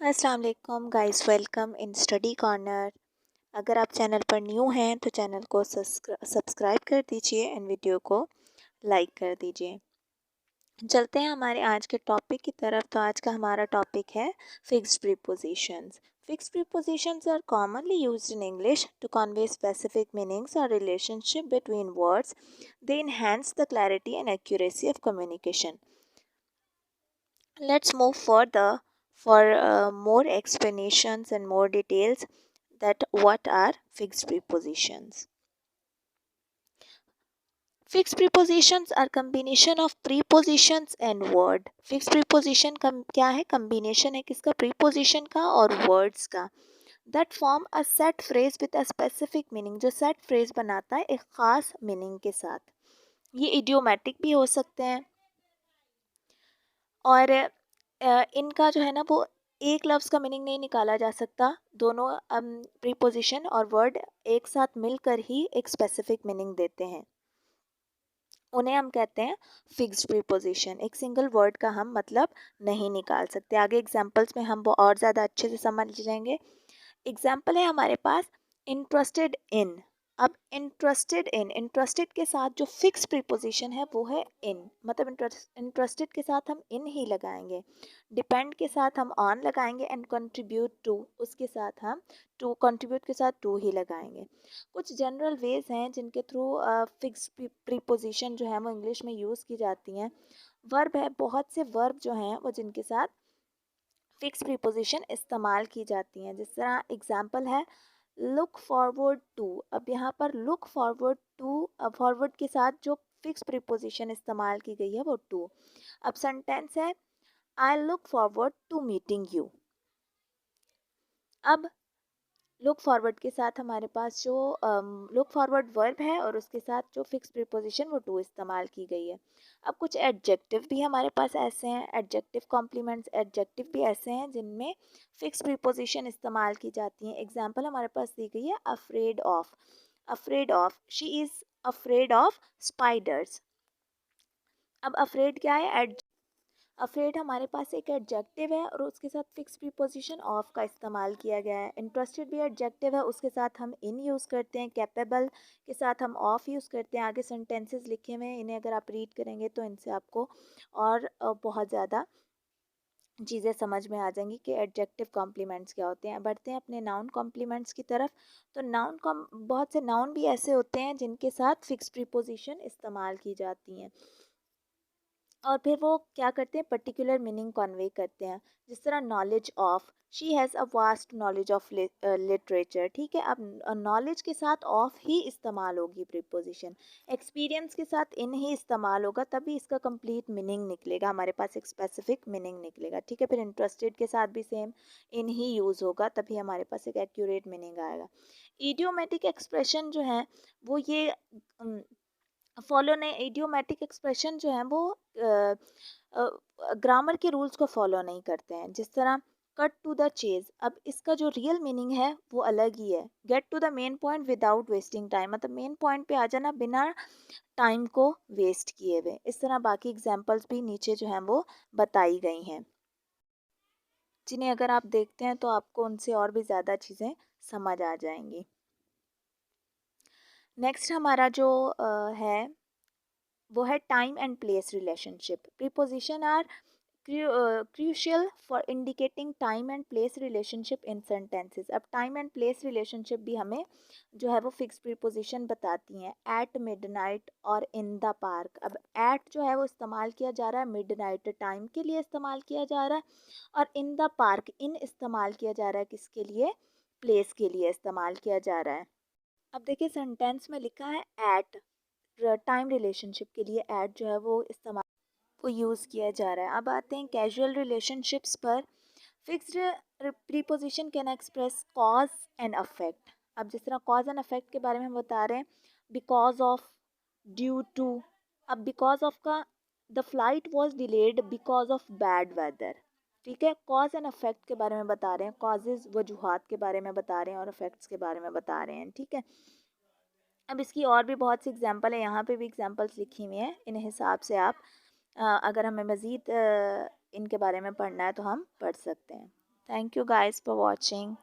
अस्सलाम वालेकुम guys, welcome in study corner. अगर आप चैनल पर न्यू हैं तो चैनल को सब्सक्राइब कर दीजिए एंड वीडियो को लाइक कर दीजिए। चलते हैं हमारे आज के टॉपिक की तरफ। तो आज का हमारा टॉपिक है fixed prepositions. Fixed prepositions are commonly used in English to convey specific meanings और relationship between words. They enhance the clarity and accuracy of communication. Let's move further for more explanations and more details that what are fixed prepositions. Fixed prepositions are combination of prepositions and word. Fixed preposition क्या है? combination है किसका? preposition का और words का, that form a set phrase with a specific meaning, जो set phrase बनाता है एक खास meaning के साथ। ये idiomatic भी हो सकते हैं और इनका जो है ना वो एक लफ्ज़ का मीनिंग नहीं निकाला जा सकता। दोनों प्रीपोजिशन और वर्ड एक साथ मिलकर ही एक स्पेसिफिक मीनिंग देते हैं। उन्हें हम कहते हैं फिक्स्ड प्रीपोजिशन। एक सिंगल वर्ड का हम मतलब नहीं निकाल सकते। आगे एग्जांपल्स में हम वो और ज़्यादा अच्छे से समझ लेंगे। एग्जांपल है हमारे पास इंटरेस्टेड इन। अब इंटरेस्टेड के साथ जो फिक्स प्रीपोजिशन है वो है इन, मतलब इंटरेस्टेड के साथ हम इन ही लगाएंगे। डिपेंड के साथ हम ऑन लगाएंगे एंड कंट्रीब्यूट टू, उसके साथ हम टू, कंट्रीब्यूट के साथ टू ही लगाएंगे। कुछ जनरल वेज हैं जिनके थ्रू फिक्स प्रीपोजिशन जो है वो इंग्लिश में यूज़ की जाती हैं। वर्ब है, बहुत से वर्ब जो हैं वो जिनके साथ फिक्स प्रीपोजिशन इस्तेमाल की जाती हैं। जिस तरह एग्जांपल है लुक फॉरवर्ड टू। अब यहाँ पर लुक फॉरवर्ड टू, फॉरवर्ड के साथ जो फिक्स प्रीपोजिशन इस्तेमाल की गई है वो टू। अब सेंटेंस है I look forward to meeting you. अब लुक फॉरवर्ड के साथ हमारे पास जो लुक फॉरवर्ड वर्ब है और उसके साथ जो फिक्स प्रीपोजिशन वो टू इस्तेमाल की गई है। अब कुछ एडजेक्टिव भी हमारे पास ऐसे हैं, एडजेक्टिव कॉम्प्लीमेंट्स, एडजेक्टिव भी ऐसे हैं जिनमें फिक्स प्रीपोजिशन इस्तेमाल की जाती हैं। एग्जांपल हमारे पास दी गई है afraid of. Afraid of, she is afraid of spiders. अब अफ्रेड क्या है? अफ्रेड हमारे पास एक एडजेक्टिव है और उसके साथ फिक्स प्रीपोजिशन ऑफ का इस्तेमाल किया गया है। इंटरेस्टेड भी एडजेक्टिव है, उसके साथ हम इन यूज़ करते हैं। कैपेबल के साथ हम ऑफ यूज़ करते हैं। आगे सेंटेंसेस लिखे हुए हैं, इन्हें अगर आप रीड करेंगे तो इनसे आपको और बहुत ज़्यादा चीज़ें समझ में आ जाएंगी कि एडजेक्टिव कॉम्प्लीमेंट्स क्या होते हैं। बढ़ते हैं अपने नाउन कॉम्प्लीमेंट्स की तरफ। तो बहुत से नाउन भी ऐसे होते हैं जिनके साथ फिक्स प्रीपोजिशन इस्तेमाल की जाती हैं और फिर वो क्या करते हैं, पर्टिकुलर मीनिंग कन्वे करते हैं। जिस तरह knowledge of, she has a vast knowledge of literature. ठीक है, अब नॉलेज के साथ ऑफ ही इस्तेमाल होगी प्रीपोजिशन। एक्सपीरियंस के साथ इन ही इस्तेमाल होगा, तभी इसका कंप्लीट मीनिंग निकलेगा, हमारे पास एक स्पेसिफिक मीनिंग निकलेगा। ठीक है, फिर इंटरेस्टेड के साथ भी सेम इन ही यूज़ होगा, तभी हमारे पास एक एक्यूरेट मीनिंग आएगा। इडियोमेटिक एक्सप्रेशन जो है वो ये फॉलो नहीं, इडियोमेटिक एक्सप्रेशन जो है वो ग्रामर के रूल्स को फॉलो नहीं करते हैं। जिस तरह कट टू द चेज, अब इसका जो रियल मीनिंग है वो अलग ही है। Get to the main point without wasting time, मतलब मेन पॉइंट पे आ जाना बिना टाइम को वेस्ट किए हुए। इस तरह बाकी एग्जांपल्स भी नीचे जो हैं वो बताई गई हैं, जिन्हें अगर आप देखते हैं तो आपको उनसे और भी ज़्यादा चीज़ें समझ आ जाएंगी। नेक्स्ट हमारा जो है वो है time and place relationship. Preposition are crucial for indicating time and place relationship in sentences. अब टाइम एंड प्लेस रिलेशनशिप भी हमें जो है वो फिक्स प्रीपोजिशन बताती हैं। एट मिडनाइट और इन द पार्क। अब एट जो है वो इस्तेमाल किया जा रहा है मिडनाइट टाइम के लिए इस्तेमाल किया जा रहा है, और इन द पार्क इन इस्तेमाल किया जा रहा है किसके लिए? प्लेस के लिए इस्तेमाल किया जा रहा है। अब देखिए सेंटेंस में लिखा है एट, टाइम रिलेशनशिप के लिए ऐड जो है वो यूज़ किया जा रहा है। अब आते हैं कैजुअल रिलेशनशिप्स पर। Fixed preposition can express cause and affect. अब जिस तरह कॉज एंड अफेक्ट के बारे में हम बता रहे हैं, बिकॉज ऑफ, ड्यू टू। अब बिकॉज ऑफ का, the flight was delayed because of bad weather. ठीक है, कॉज एंड अफेक्ट के बारे में बता रहे हैं, कॉजेज वजूहात के बारे में बता रहे हैं और अफेक्ट्स के बारे में बता रहे हैं। ठीक है, अब इसकी और भी बहुत सी एग्जांपल है, यहाँ पे भी एग्जांपल्स लिखी हुई हैं। इन हिसाब से आप अगर हमें मज़ीद इनके बारे में पढ़ना है तो हम पढ़ सकते हैं। Thank you guys for watching.